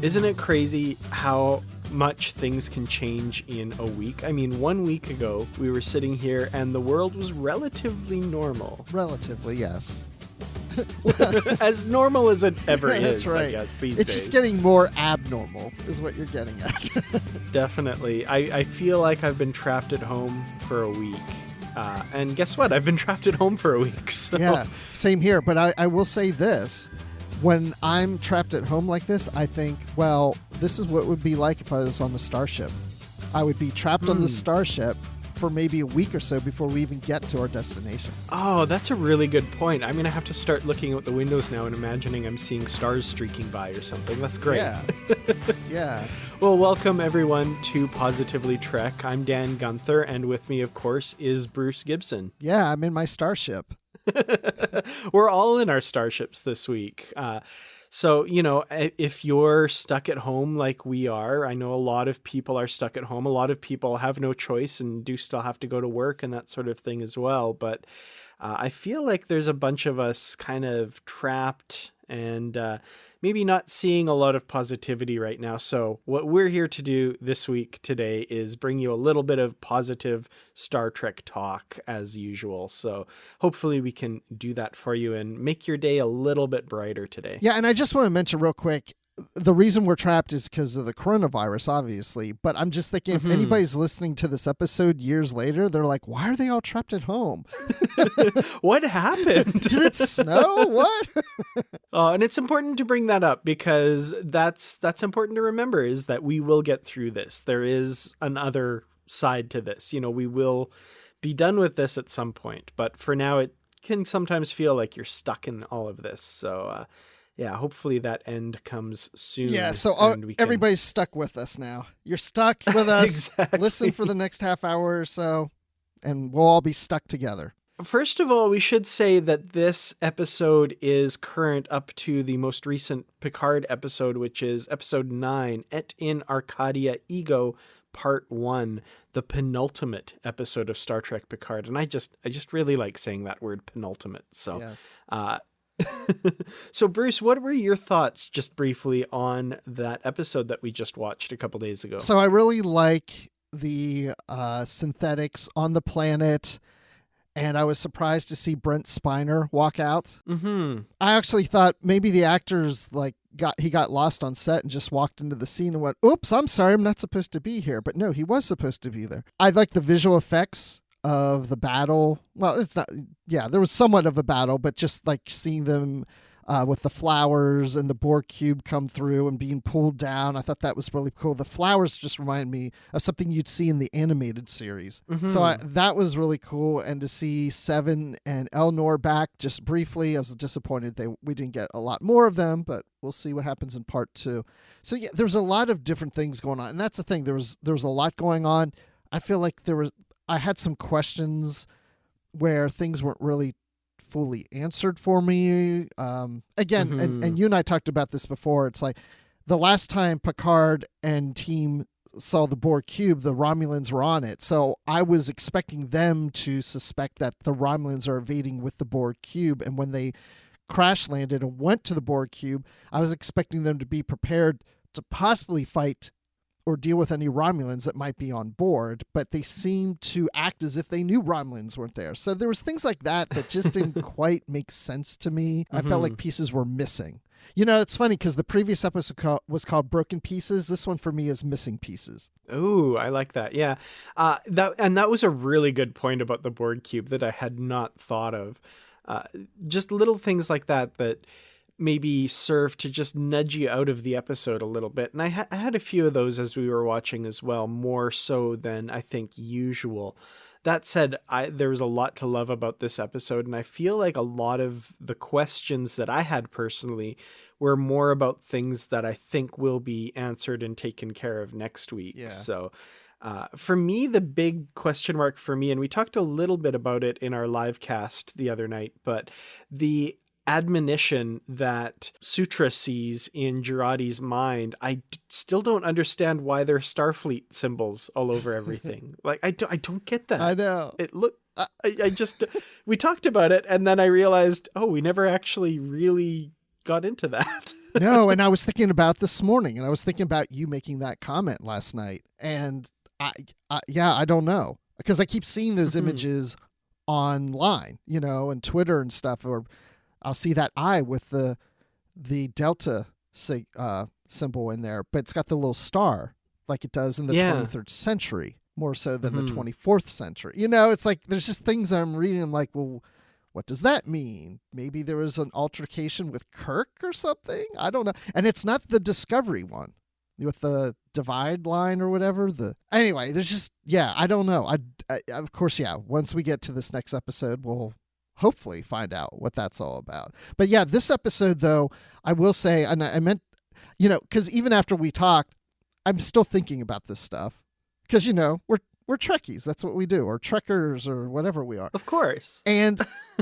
Isn't it crazy how much things can change in a week? I mean, 1 week ago, we were sitting here and the world was relatively normal. Relatively, yes. As normal as it ever That's is, right. I guess, these It's days. just getting more abnormal, is what you're getting at. Definitely. I feel like I've been trapped at home for a week. And guess what? I've been trapped at home for a week. So. Yeah, same here. But I will say this. When I'm trapped at home like this, I think, well, this is what it would be like if I was on the starship. I would be trapped on the starship for maybe a week or so before we even get to our destination. Oh, that's a really good point. I'm going to have to start looking out the windows now and imagining I'm seeing stars streaking by or something. That's great. Yeah. Yeah. Well, welcome everyone to Positively Trek. I'm Dan Gunther, and with me, of course, is Bruce Gibson. Yeah, I'm in my starship. We're all in our starships this week. So, you know, if you're stuck at home like we are, I know a lot of people are stuck at home. A lot of people have no choice and do still have to go to work and that sort of thing as well. But I feel like there's a bunch of us kind of trapped and maybe not seeing a lot of positivity right now. So what we're here to do this week today is bring you a little bit of positive Star Trek talk as usual. So hopefully we can do that for you and make your day a little bit brighter today. Yeah, and I just want to mention real quick, the reason we're trapped is because of the coronavirus, obviously. But I'm just thinking, if anybody's listening to this episode years later, they're like, why are they all trapped at home? What happened? Did it snow? What? And it's important to bring that up because that's important to remember, is that we will get through this. There is another side to this. You know, we will be done with this at some point. But for now, it can sometimes feel like you're stuck in all of this. So, yeah, hopefully that end comes soon. Yeah, so everybody's stuck with us now. You're stuck with us. Exactly. Listen for the next half hour or so, and we'll all be stuck together. First of all, we should say that this episode is current up to the most recent Picard episode, which is episode 9, Et in Arcadia Ego, Part 1, the penultimate episode of Star Trek Picard. And I just really like saying that word, penultimate. So, Yes. So Bruce, what were your thoughts just briefly on that episode that we just watched a couple days ago? So I really like the synthetics on the planet, and I was surprised to see Brent Spiner walk out. Mm-hmm. I actually thought maybe the actors got lost on set and just walked into the scene and went, oops, I'm sorry, I'm not supposed to be here. But no, he was supposed to be there. I like the visual effects of the battle. Well, it's not, yeah, there was somewhat of a battle, but just like seeing them with the flowers and the Borg cube come through and being pulled down, I thought that was really cool. The flowers just remind me of something you'd see in the animated series. Mm-hmm. So that was really cool. And to see Seven and Elnor back just briefly, I was disappointed we didn't get a lot more of them, but we'll see what happens in part 2. So yeah, there's a lot of different things going on. And that's the thing. There was a lot going on. I feel like I had some questions where things weren't really fully answered for me. Again, and you and I talked about this before. It's like the last time Picard and team saw the Borg cube, the Romulans were on it. So I was expecting them to suspect that the Romulans are evading with the Borg cube. And when they crash landed and went to the Borg cube, I was expecting them to be prepared to possibly fight or deal with any Romulans that might be on board, but they seemed to act as if they knew Romulans weren't there. So there was things like that just didn't quite make sense to me. I felt like pieces were missing. You know, it's funny because the previous episode was called Broken Pieces. This one for me is Missing Pieces. Oh, I like that. Yeah. That was a really good point about the Borg cube that I had not thought of. Just little things like that maybe serve to just nudge you out of the episode a little bit. And I had a few of those as we were watching as well, more so than I think usual. That said, there was a lot to love about this episode, and I feel like a lot of the questions that I had personally were more about things that I think will be answered and taken care of next week. Yeah. So for me, the big question mark for me, and we talked a little bit about it in our live cast the other night, but the admonition that Sutra sees in Girardi's mind, I still don't understand why there are Starfleet symbols all over everything. Like, I don't get that. I know. We talked about it, and then I realized, we never actually really got into that. No, and I was thinking about this morning, and I was thinking about you making that comment last night, and yeah, I don't know, because I keep seeing those images online, and Twitter and stuff, or I'll see that eye with the delta symbol in there, but it's got the little star like it does in the 23rd century, more so than the 24th century. It's like there's just things that I'm reading. I'm like, well, what does that mean? Maybe there was an altercation with Kirk or something. I don't know. And it's not the Discovery one with the divide line or whatever. Anyway, there's just, I don't know. I of course, once we get to this next episode, we'll hopefully find out what that's all about. But yeah, this episode though, I will say, and I meant, because even after we talked, I'm still thinking about this stuff because, we're Trekkies. That's what we do, or Trekkers, or whatever we are. Of course. And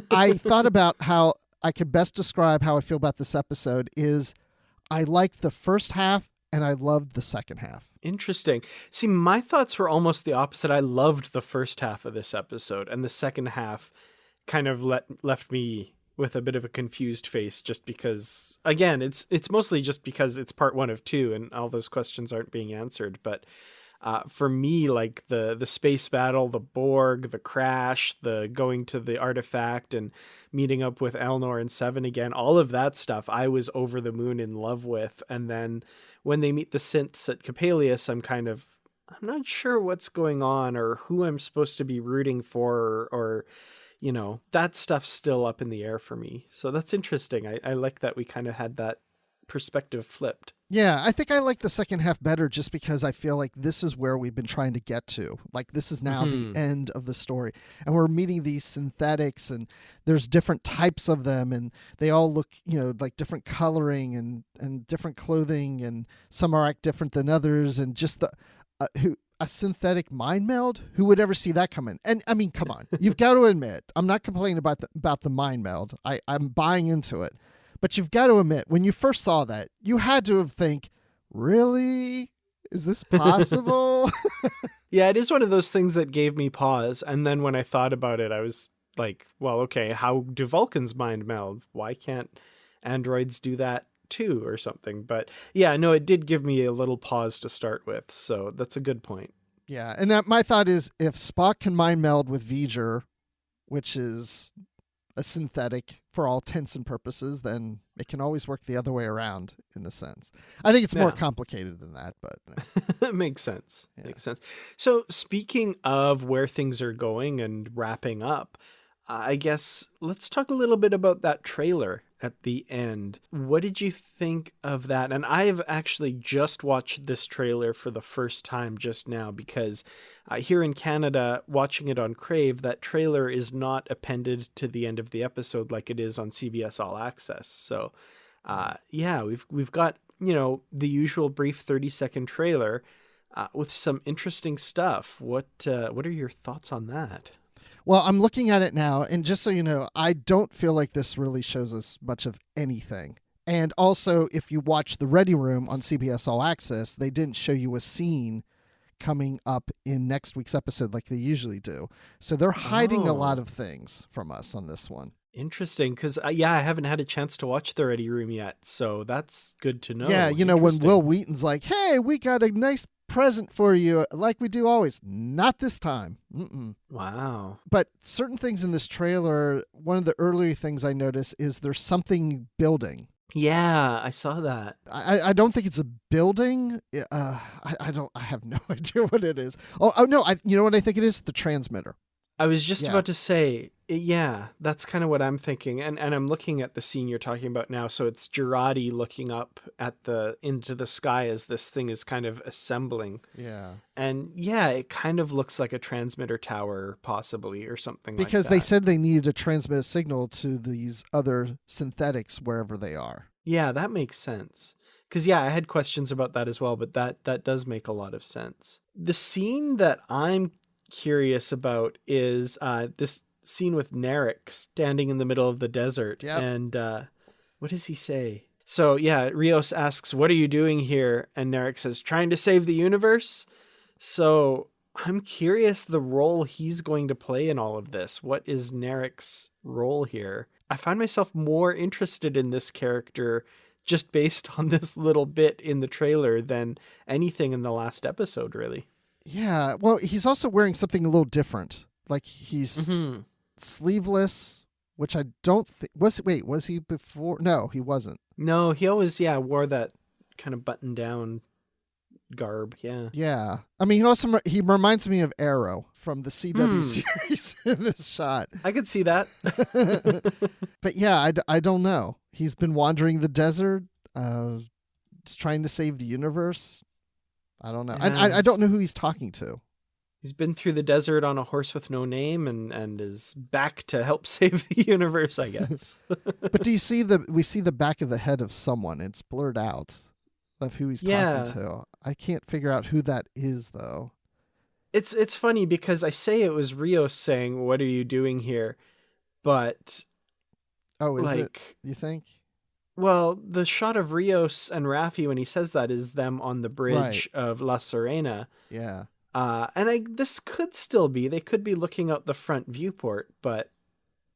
I thought about how I could best describe how I feel about this episode is I liked the first half and I loved the second half. Interesting. See, my thoughts were almost the opposite. I loved the first half of this episode, and the second half kind of left me with a bit of a confused face, just because, again, it's mostly just because it's part 1 of 2 and all those questions aren't being answered. But for me, like the space battle, the Borg, the crash, the going to the artifact and meeting up with Elnor and Seven again, all of that stuff I was over the moon in love with. And then when they meet the synths at Capelius, I'm not sure what's going on or who I'm supposed to be rooting for, or that stuff's still up in the air for me. So that's interesting. I like that we kind of had that perspective flipped. Yeah, I think I like the second half better just because I feel like this is where we've been trying to get to. Like this is now the end of the story. And we're meeting these synthetics and there's different types of them and they all look, like different coloring and different clothing, and some are act different than others, and just a synthetic mind meld, who would ever see that coming? And I mean, come on, you've got to admit, I'm not complaining about the mind meld. I'm buying into it. But you've got to admit, when you first saw that, you had to have think, really? Is this possible? Yeah, it is one of those things that gave me pause. And then when I thought about it, I was like, well, okay, how do Vulcans mind meld? Why can't androids do that too, or something? But yeah, no, it did give me a little pause to start with. So that's a good point. Yeah, and my thought is, if Spock can mind meld with V'ger, which is a synthetic for all intents and purposes, then it can always work the other way around in a sense. I think it's more complicated than that, but it makes sense. Yeah. Makes sense. So speaking of where things are going and wrapping up, I guess let's talk a little bit about that trailer at the end. What did you think of that? And I have actually just watched this trailer for the first time just now, because here in Canada, watching it on Crave, that trailer is not appended to the end of the episode like it is on CBS All Access. So we've got, the usual brief 30-second trailer with some interesting stuff. What are your thoughts on that? Well, I'm looking at it now, and just so you know, I don't feel like this really shows us much of anything. And also, if you watch The Ready Room on CBS All Access, they didn't show you a scene coming up in next week's episode like they usually do. So they're hiding a lot of things from us on this one. Interesting, because I haven't had a chance to watch The Ready Room yet, so that's good to know. Yeah, when Will Wheaton's like, hey, we got a nice present for you, like we do always. Not this time. Wow. But certain things in this trailer, one of the earlier things I noticed is there's something building. Yeah, I saw that. I don't think it's a building. I have no idea what it is. Oh no, you know what I think it is? The transmitter. I was just about to say, yeah, that's kind of what I'm thinking. And I'm looking at the scene you're talking about now. So it's Girardi looking up into the sky as this thing is kind of assembling. Yeah. And yeah, it kind of looks like a transmitter tower possibly, or something like that. Because they said they needed to transmit a signal to these other synthetics wherever they are. Yeah, that makes sense. Because I had questions about that as well, but that does make a lot of sense. The scene that I'm curious about is this scene with Narek standing in the middle of the desert. Yep. And what does he say? So Rios asks, what are you doing here? And Narek says, trying to save the universe. So I'm curious the role he's going to play in all of this. What is Narek's role here? I find myself more interested in this character just based on this little bit in the trailer than anything in the last episode, really. Yeah. Well, he's also wearing something a little different. Like he's Mm-hmm. sleeveless, which I don't think was he before? No, he wasn't. No, he always, wore that kind of button down garb. Yeah. Yeah. I mean, he reminds me of Arrow from the CW series in this shot. I could see that. But yeah, I don't know. He's been wandering the desert, just trying to save the universe. I don't know. Yeah, I don't know who he's talking to. He's been through the desert on a horse with no name and is back to help save the universe, I guess. But do you see we see the back of the head of someone. It's blurred out of who he's talking to. I can't figure out who that is, though. It's funny because I say it was Rios saying, "What are you doing here?" But oh, is it? You think? Well, the shot of Rios and Raffi when he says that is them on the bridge of La Serena. Yeah. And this could still be. They could be looking out the front viewport, but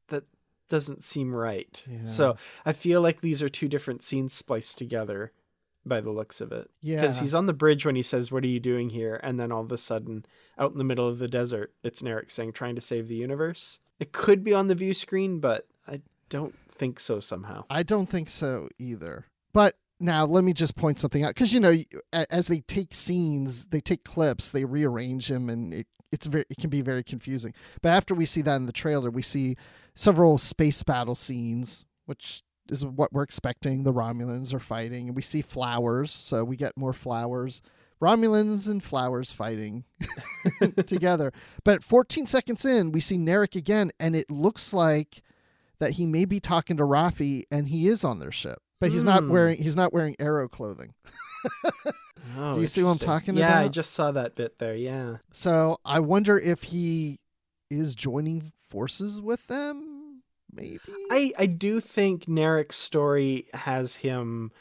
that doesn't seem right. Yeah. So I feel like these are two different scenes spliced together by the looks of it. Yeah. Because he's on the bridge when he says, "What are you doing here?" And then all of a sudden, out in the middle of the desert, it's Narek saying, "Trying to save the universe." It could be on the view screen, but I don't think so somehow. I don't think so either. But now let me just point something out. Because, as they take scenes, they take clips, they rearrange them, and it can be very confusing. But after we see that in the trailer, we see several space battle scenes, which is what we're expecting. The Romulans are fighting, and we see flowers, so we get more flowers. Romulans and flowers fighting together. But 14 seconds in, we see Narek again, and it looks like that he may be talking to Raffi, and he is on their ship. But he's not wearing Arrow clothing. Oh, do you see what I'm talking about? Yeah, I just saw that bit there, yeah. So I wonder if he is joining forces with them, maybe? I do think Narek's story has him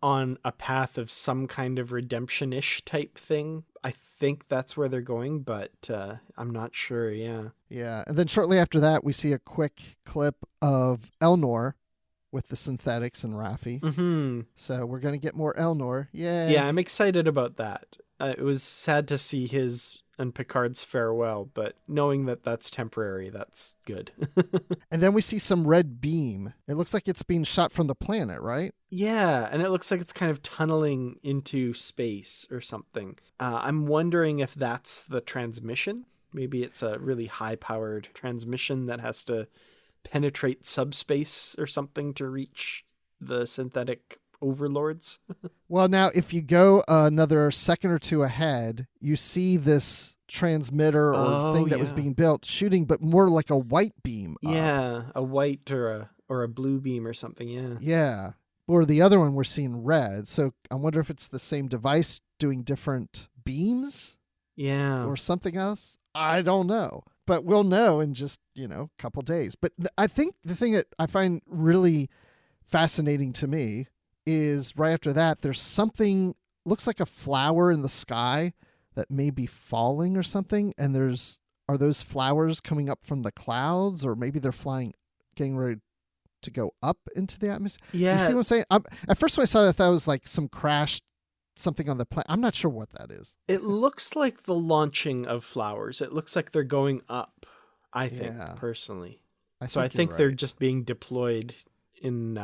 on a path of some kind of redemption-ish type thing. I think that's where they're going, but I'm not sure, yeah. Yeah, and then shortly after that, we see a quick clip of Elnor with the synthetics and Raffi. Mm-hmm. So we're going to get more Elnor. Yay. Yeah, I'm excited about that. It was sad to see his and Picard's farewell, but knowing that that's temporary, that's good. And then we see some red beam. It looks like it's being shot from the planet, right? Yeah, and it looks like it's kind of tunneling into space or something. I'm wondering if that's the transmission. Maybe it's a really high-powered transmission that has to penetrate subspace or something to reach the synthetic overlords. Well, now, if you go another second or two ahead, you see this transmitter or thing that was being built shooting, but more like a white beam up. Yeah, a white or a blue beam or something, yeah. Yeah. Or the other one we're seeing red. So I wonder if it's the same device doing different beams? Yeah. Or something else? I don't know. But we'll know in just, a couple days. But I think the thing that I find really fascinating to me is right after that, there's something, looks like a flower in the sky that may be falling or something. And are those flowers coming up from the clouds, or maybe they're getting ready to go up into the atmosphere? Yeah. You see what I'm saying? At first when I saw that was like some crashed something on the planet. I'm not sure what that is. It looks like the launching of flowers. It looks like they're going up, I think, personally. I think they're just being deployed in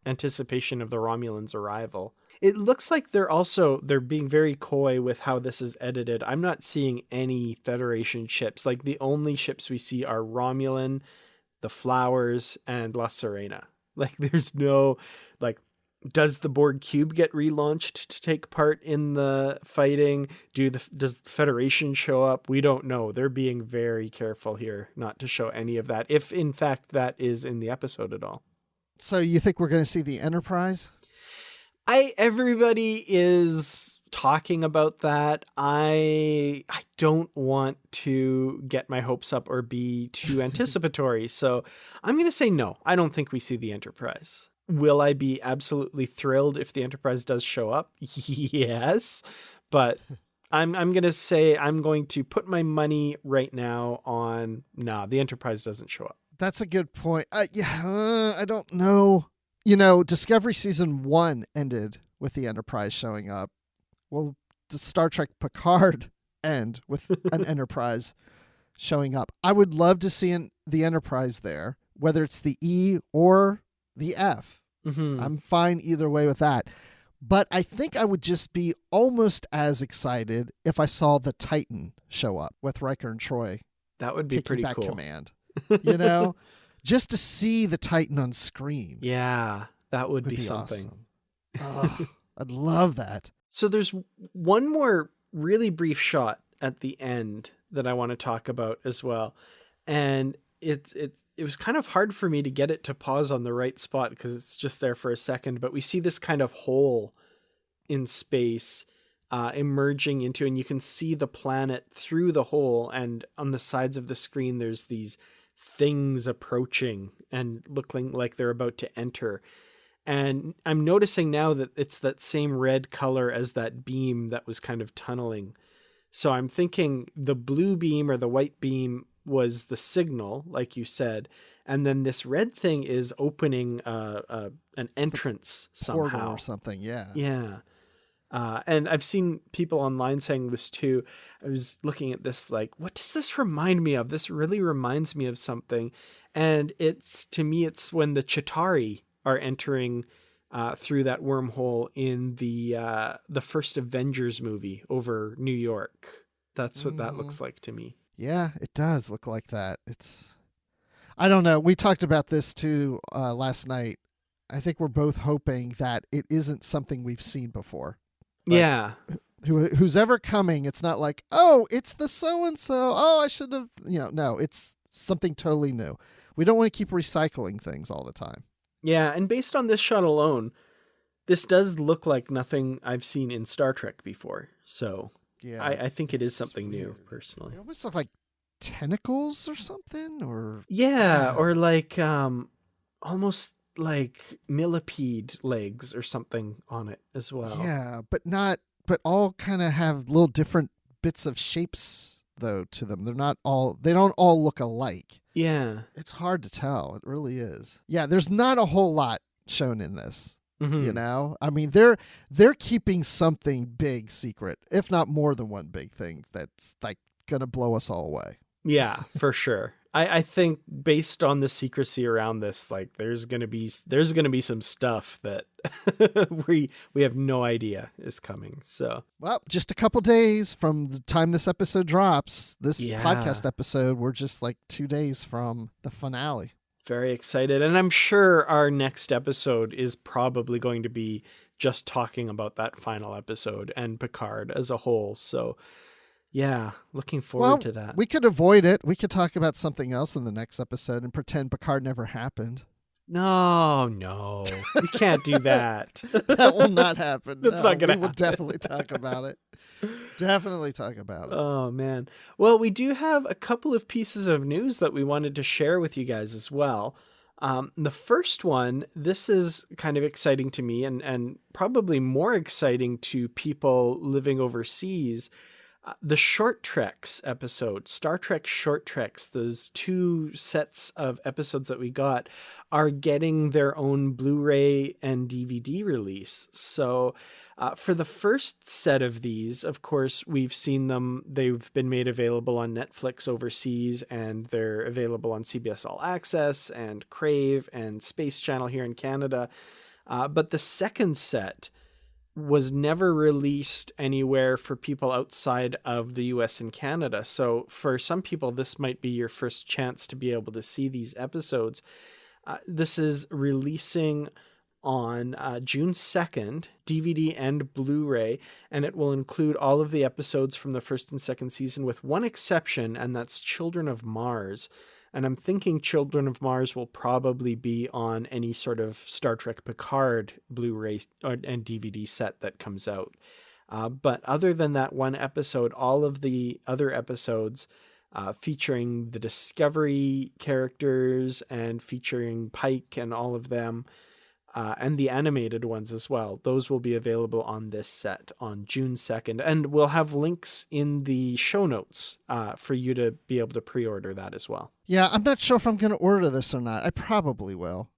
anticipation of the Romulans' arrival. It looks like they're being very coy with how this is edited. I'm not seeing any Federation ships. Like, the only ships we see are Romulan, the Flowers, and La Serena. Like, there's no, does the Borg Cube get relaunched to take part in the fighting? Does the Federation show up? We don't know. They're being very careful here not to show any of that, if in fact that is in the episode at all. So you think we're going to see the Enterprise? Everybody is talking about that. I don't want to get my hopes up or be too anticipatory. So I'm going to say no. I don't think we see the Enterprise. Will I be absolutely thrilled if the Enterprise does show up? Yes. But I'm going to say I'm going to put my money right now on, the Enterprise doesn't show up. That's a good point. I don't know. Discovery Season 1 ended with the Enterprise showing up. Well, does Star Trek Picard end with an Enterprise showing up? I would love to see the Enterprise there, whether it's the E or the F. Mm-hmm. I'm fine either way with that. But I think I would just be almost as excited if I saw the Titan show up with Riker and Troy. That would be taking pretty back cool. Command. Just to see the Titan on screen. Yeah, that would be something. Awesome. I'd love that. So there's one more really brief shot at the end that I want to talk about as well. And it was kind of hard for me to get it to pause on the right spot because it's just there for a second, but we see this kind of hole in space emerging into, and you can see the planet through the hole, and on the sides of the screen there's these things approaching and looking like they're about to enter. And I'm noticing now that it's that same red color as that beam that was kind of tunneling. So I'm thinking the blue beam or the white beam was the signal, like you said, and then this red thing is opening an entrance somehow. Portal or something, yeah. Yeah. And I've seen people online saying this too. I was looking at this like, what does this remind me of? This really reminds me of something. And to me, it's when the Chitauri are entering through that wormhole in the first Avengers movie over New York. That's what that looks like to me. Yeah, it does look like that. I don't know. We talked about this too last night. I think we're both hoping that it isn't something we've seen before. Like, yeah. Who's ever coming, it's not like, oh, it's the so-and-so. Oh, I should have, no, it's something totally new. We don't want to keep recycling things all the time. Yeah, and based on this shot alone, this does look like nothing I've seen in Star Trek before. So yeah, I think it is something new, personally. It almost look like tentacles or something, or or like almost like millipede legs or something on it as well. Yeah, but all kind of have little different bits of shapes though to them. They don't all look alike. Yeah. It's hard to tell. It really is. Yeah, there's not a whole lot shown in this. Mm-hmm. I mean, they're keeping something big secret, if not more than one big thing that's like gonna blow us all away. Yeah, for sure. I think based on the secrecy around this, like there's gonna be some stuff that we have no idea is coming. So just a couple days from the time this episode drops, this podcast episode, we're just like 2 days from the finale. Very excited, and I'm sure our next episode is probably going to be just talking about that final episode and Picard as a whole. So yeah, looking forward to that. We could avoid it. We could talk about something else in the next episode and pretend Picard never happened. No. We can't do that. That will not happen. That's not going to happen. We will definitely talk about it. Definitely talk about it. Oh, man. Well, we do have a couple of pieces of news that we wanted to share with you guys as well. The first one, this is kind of exciting to me and probably more exciting to people living overseas. The Short Treks episode, Star Trek Short Treks, those 2 sets of episodes that we got are getting their own Blu-ray and DVD release. So for the first set of these, of course, we've seen them. They've been made available on Netflix overseas, and they're available on CBS All Access and Crave and Space Channel here in Canada. But the second set was never released anywhere for people outside of the US and Canada. So for some people, this might be your first chance to be able to see these episodes. This is releasing on June 2nd, DVD and Blu-ray, and it will include all of the episodes from the first and second season with one exception, and that's Children of Mars. And I'm thinking Children of Mars will probably be on any sort of Star Trek Picard Blu-ray and DVD set that comes out. But other than that one episode, all of the other episodes featuring the Discovery characters and featuring Pike and all of them, and the animated ones as well, those will be available on this set on June 2nd. And we'll have links in the show notes for you to be able to pre-order that as well. Yeah, I'm not sure if I'm going to order this or not. I probably will.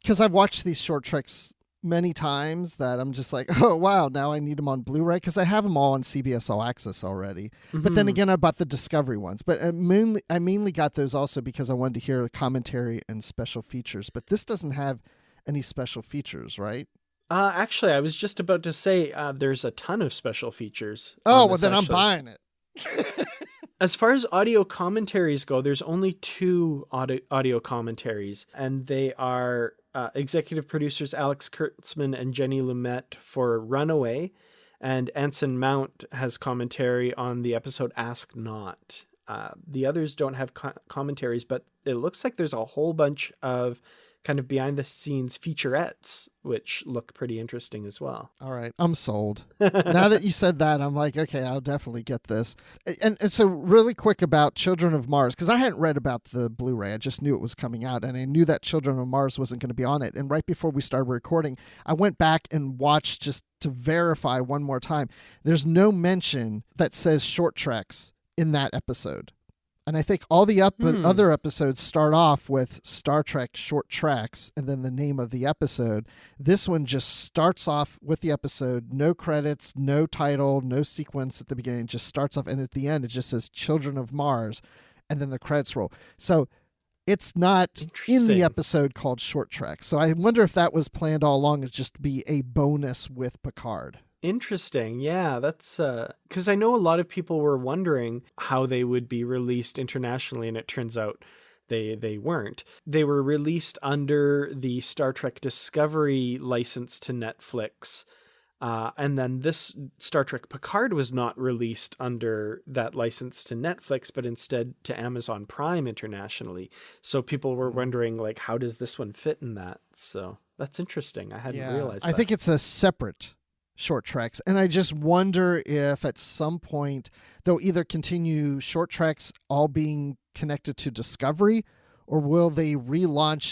because I've watched these short treks many times that I'm just like, oh, wow, now I need them on Blu-ray because I have them all on CBS All Access already. But then again, I bought the Discovery ones. But I mainly got those also because I wanted to hear commentary and special features. But this doesn't have any special features, right? Actually, I was just about to say there's a ton of special features. Oh, well, then I'm buying it. As far as audio commentaries go, there's only 2 audio commentaries, and they are executive producers Alex Kurtzman and Jenny Lumet for Runaway, and Anson Mount has commentary on the episode Ask Not. The others don't have commentaries, but it looks like there's a whole bunch of kind of behind the scenes featurettes, which look pretty interesting as well. All right. I'm sold. Now that you said that, I'm like, okay, I'll definitely get this. And so really quick about Children of Mars, because I hadn't read about the Blu-ray. I just knew it was coming out, and I knew that Children of Mars wasn't going to be on it. And right before we started recording, I went back and watched just to verify one more time. There's no mention that says short treks in that episode. And I think all the other episodes start off with Star Trek short treks and then the name of the episode. This one just starts off with the episode, no credits, no title, no sequence at the beginning, just starts off. And at the end, it just says Children of Mars, and then the credits roll. So it's not in the episode called Short Trek. So I wonder if that was planned all along as just to be a bonus with Picard. Interesting. Yeah, that's because I know a lot of people were wondering how they would be released internationally, and it turns out they weren't. They were released under the Star Trek Discovery license to Netflix. And then this Star Trek Picard was not released under that license to Netflix, but instead to Amazon Prime internationally. So people were wondering, like, how does this one fit in that? So that's interesting. I hadn't realized that. I think it's a separate short treks, and I just wonder if at some point they'll either continue short treks all being connected to Discovery, or will they relaunch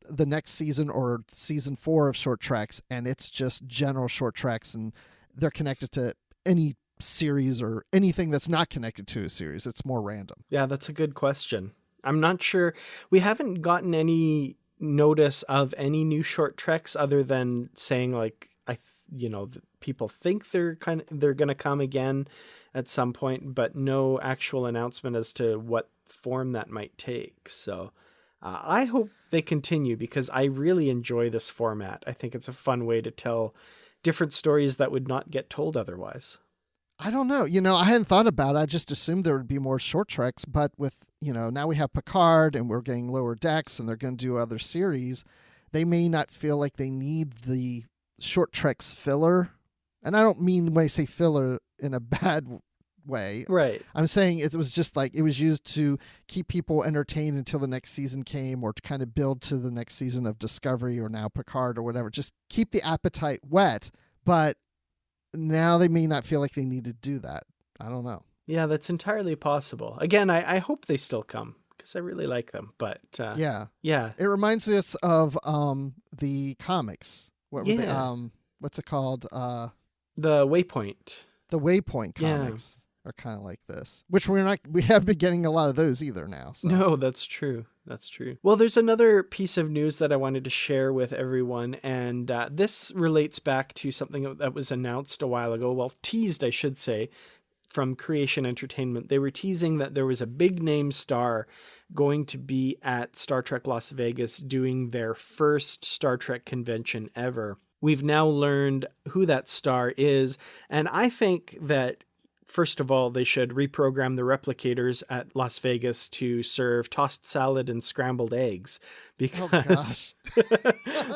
the next season or season 4 of short treks, and it's just general short treks and they're connected to any series or anything that's not connected to a series. It's more random. Yeah, that's a good question. I'm not sure. We haven't gotten any notice of any new short treks other than saying, like, people think they're going to come again at some point, but no actual announcement as to what form that might take. So I hope they continue, because I really enjoy this format. I think it's a fun way to tell different stories that would not get told otherwise. I don't know. I hadn't thought about it. I just assumed there would be more short treks, but with, now we have Picard and we're getting Lower Decks and they're going to do other series. They may not feel like they need the short treks filler. And I don't mean when I say filler in a bad way. Right. I'm saying it was just like it was used to keep people entertained until the next season came, or to kind of build to the next season of Discovery or now Picard or whatever. Just keep the appetite wet. But now they may not feel like they need to do that. I don't know. Yeah, that's entirely possible. Again, I hope they still come, because I really like them. But yeah. It reminds us of the comics. What's it called? The Waypoint. The Waypoint comics are kind of like this, which we haven't been getting a lot of those either now. So. No, that's true. That's true. Well, there's another piece of news that I wanted to share with everyone, and this relates back to something that was announced a while ago. Well, teased, I should say, from Creation Entertainment. They were teasing that there was a big name star going to be at Star Trek Las Vegas doing their first Star Trek convention ever. We've now learned who that star is, and I think that, first of all, they should reprogram the replicators at Las Vegas to serve tossed salad and scrambled eggs, because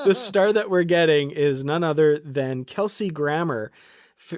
the star that we're getting is none other than Kelsey Grammer,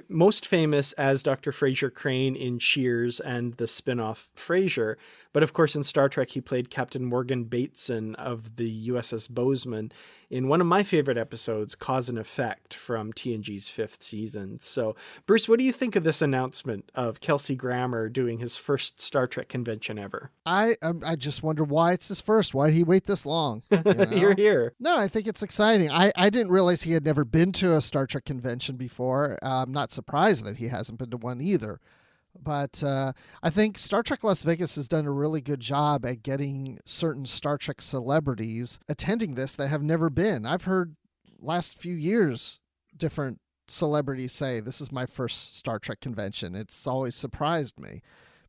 most famous as Dr. Fraser Crane in Cheers and the spin-off Frasier. But of course, in Star Trek, he played Captain Morgan Bateson of the USS Bozeman in one of my favorite episodes, Cause and Effect, from TNG's 5th season. So, Bruce, what do you think of this announcement of Kelsey Grammer doing his first Star Trek convention ever? I just wonder why it's his first. Why did he wait this long? You're here. No, I think it's exciting. I didn't realize he had never been to a Star Trek convention before. I'm not surprised that he hasn't been to one either. But I think Star Trek Las Vegas has done a really good job at getting certain Star Trek celebrities attending this that have never been. I've heard last few years different celebrities say, this is my first Star Trek convention. It's always surprised me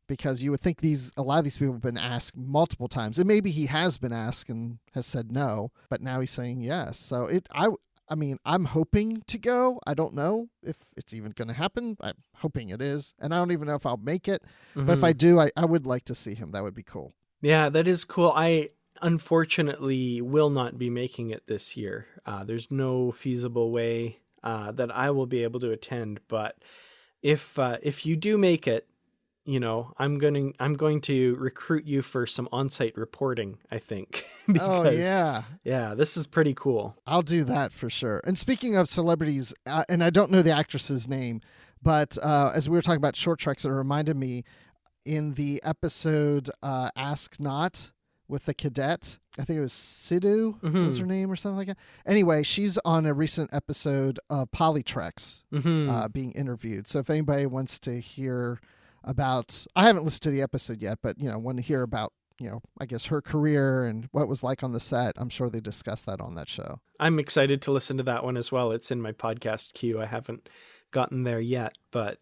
because you would think a lot of these people have been asked multiple times. And maybe he has been asked and has said no, but now he's saying yes. So I mean, I'm hoping to go. I don't know if it's even going to happen. I'm hoping it is. And I don't even know if I'll make it. Mm-hmm. But if I do, I would like to see him. That would be cool. Yeah, that is cool. I unfortunately will not be making it this year. There's no feasible way that I will be able to attend. But if you do make it, I'm going to recruit you for some on-site reporting, I think. Because, yeah, this is pretty cool. I'll do that for sure. And speaking of celebrities, and I don't know the actress's name, but as we were talking about short treks, it reminded me in the episode Ask Not with the cadet. I think it was Sidhu was her name or something like that. Anyway, she's on a recent episode of Polytrex being interviewed. So if anybody wants to hear about, I haven't listened to the episode yet, but want to hear about I guess her career and what it was like on the set. I'm sure they discussed that on that show. I'm excited to listen to that one as well. It's in my podcast queue. I haven't gotten there yet, but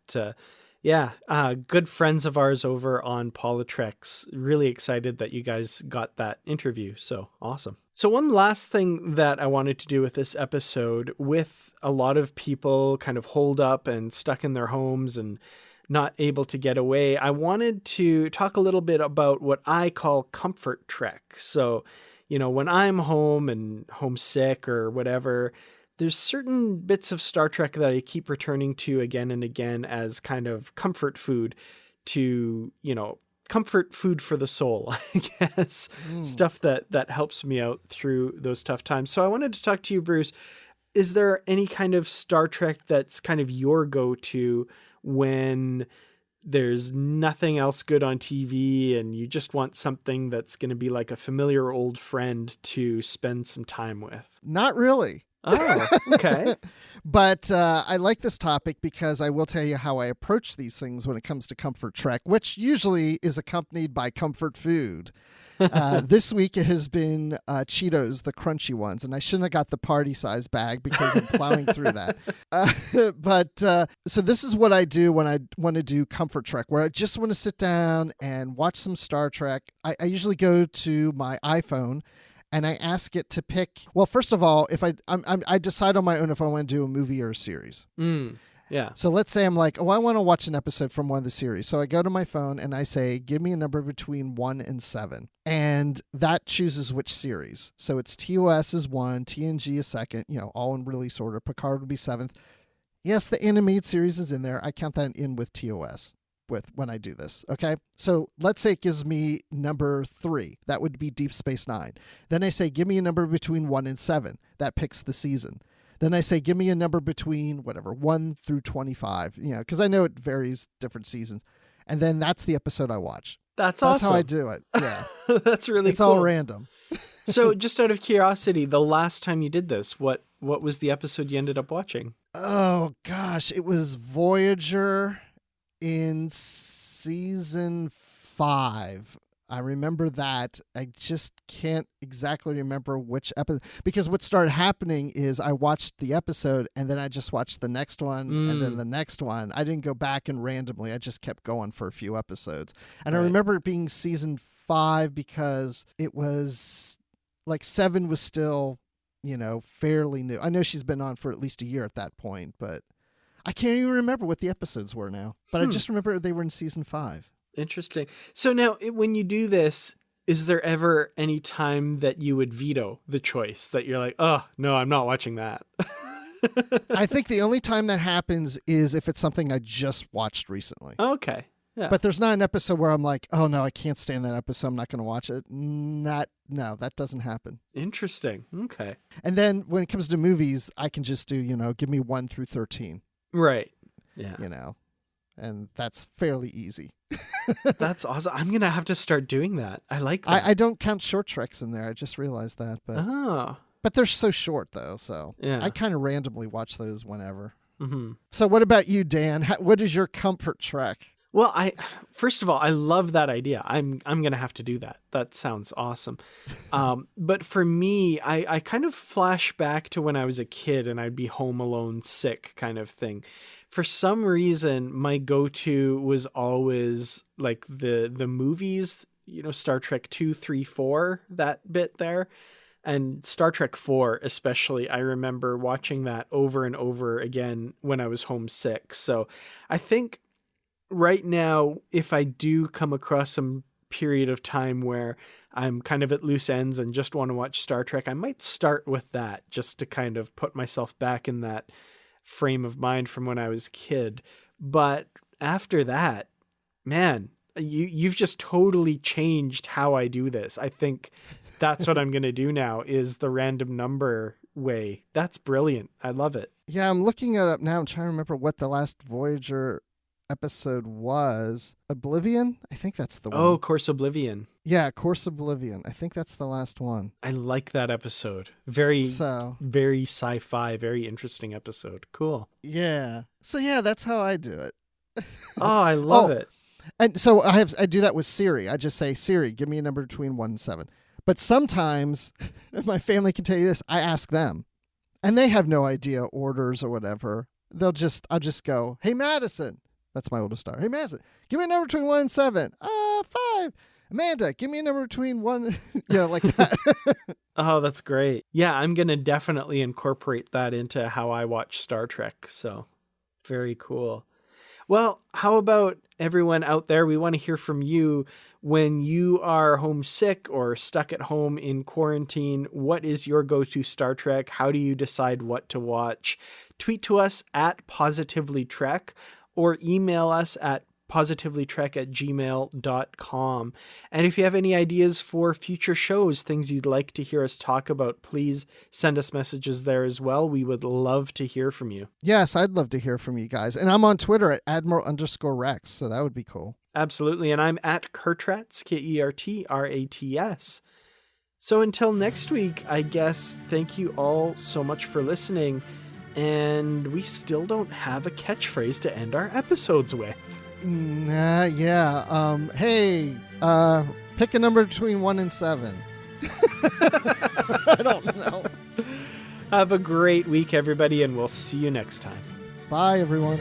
good friends of ours over on Polytrex. Really excited that you guys got that interview. So awesome. So one last thing that I wanted to do with this episode, with a lot of people kind of holed up and stuck in their homes and not able to get away, I wanted to talk a little bit about what I call comfort trek. So, when I'm home and homesick or whatever, there's certain bits of Star Trek that I keep returning to again and again as kind of comfort food to, comfort food for the soul, I guess. Stuff that helps me out through those tough times. So I wanted to talk to you, Bruce. Is there any kind of Star Trek that's kind of your go-to when there's nothing else good on TV and you just want something that's going to be like a familiar old friend to spend some time with? Not really. Oh, okay. But I like this topic because I will tell you how I approach these things when it comes to comfort trek, which usually is accompanied by comfort food. This week it has been Cheetos, the crunchy ones, and I shouldn't have got the party size bag because I'm plowing through that. So this is what I do when I want to do comfort trek, where I just want to sit down and watch some Star Trek. I usually go to my iPhone and I ask it to pick. Well, first of all, if I decide on my own if I want to do a movie or a series. Yeah. So let's say I'm like, I want to watch an episode from one of the series. So I go to my phone and I say, give me a number between 1 and 7. And that chooses which series. So it's TOS is 1, TNG is 2nd, all in release order. Picard would be 7th. Yes, the animated series is in there. I count that in with TOS when I do this. Okay. So let's say it gives me number 3. That would be Deep Space Nine. Then I say, give me a number between 1 and 7. That picks the season. Then I say, give me a number between 1 through 25, because I know it varies different seasons. And then that's the episode I watch. That's awesome. That's how I do it. Yeah. That's really it's cool. It's all random. So just out of curiosity, the last time you did this, what was the episode you ended up watching? Oh, gosh. It was Voyager in season 5. I remember that. I just can't exactly remember which episode, because what started happening is I watched the episode and then I just watched the next one and then the next one. I didn't go back and randomly. I just kept going for a few episodes. And I remember it being season 5 because it was like 7 was still, fairly new. I know she's been on for at least a year at that point, but I can't even remember what the episodes were now. But I just remember they were in season 5. Interesting. So now when you do this, is there ever any time that you would veto the choice, that you're like, oh, no, I'm not watching that? I think the only time that happens is if it's something I just watched recently. Okay. Yeah. But there's not an episode where I'm like, oh, no, I can't stand that episode. I'm not going to watch it. No, that doesn't happen. Interesting. Okay. And then when it comes to movies, I can just do, give me 1 through 13. Right. Yeah. And that's fairly easy. That's awesome. I'm going to have to start doing that. I like that. I don't count short treks in there. I just realized that. But they're so short, though. So I kind of randomly watch those whenever. Mm-hmm. So what about you, Dan? What is your comfort trek? Well, first of all, I love that idea. I'm gonna have to do that. That sounds awesome. But for me, I kind of flash back to when I was a kid and I'd be home alone sick kind of thing. For some reason, my go-to was always like the movies, Star Trek 2, 3, 4, that bit there. And Star Trek 4 especially, I remember watching that over and over again when I was homesick. So I think right now, if I do come across some period of time where I'm kind of at loose ends and just want to watch Star Trek, I might start with that just to kind of put myself back in that frame of mind from when I was a kid. But after that, man, you've just totally changed how I do this. I think that's what I'm going to do now is the random number way. That's brilliant. I love it. Yeah, I'm looking it up now. I'm trying to remember what the last Voyager episode was. Oblivion? I think that's the one. Oh, Course Oblivion. Yeah, Course Oblivion. I think that's the last one. I like that episode. Very sci-fi, very interesting episode. Cool. Yeah. So yeah, that's how I do it. Oh, I love it. And so I do that with Siri. I just say, Siri, give me a number between 1 and 7. But sometimes, my family can tell you this, I ask them. And they have no idea orders or whatever. I'll just go, hey, Madison. That's my oldest daughter. Hey, Madison, give me a number between 1 and 7. 5. Amanda, give me a number between 1, like that. Oh, that's great. Yeah, I'm going to definitely incorporate that into how I watch Star Trek. So very cool. Well, how about everyone out there? We want to hear from you when you are homesick or stuck at home in quarantine. What is your go-to Star Trek? How do you decide what to watch? Tweet to us at PositivelyTrek or email us at positivelytrek@gmail.com. And if you have any ideas for future shows, things you'd like to hear us talk about, please send us messages there as well. We would love to hear from you. Yes, I'd love to hear from you guys. And I'm on Twitter at Admiral_Rex, so that would be cool. Absolutely. And I'm at Kertrats, KERTRATS. So until next week, I guess, thank you all so much for listening. And we still don't have a catchphrase to end our episodes with. Hey, pick a number between 1 and 7. I don't know. Have a great week, everybody, and we'll see you next time. Bye, everyone.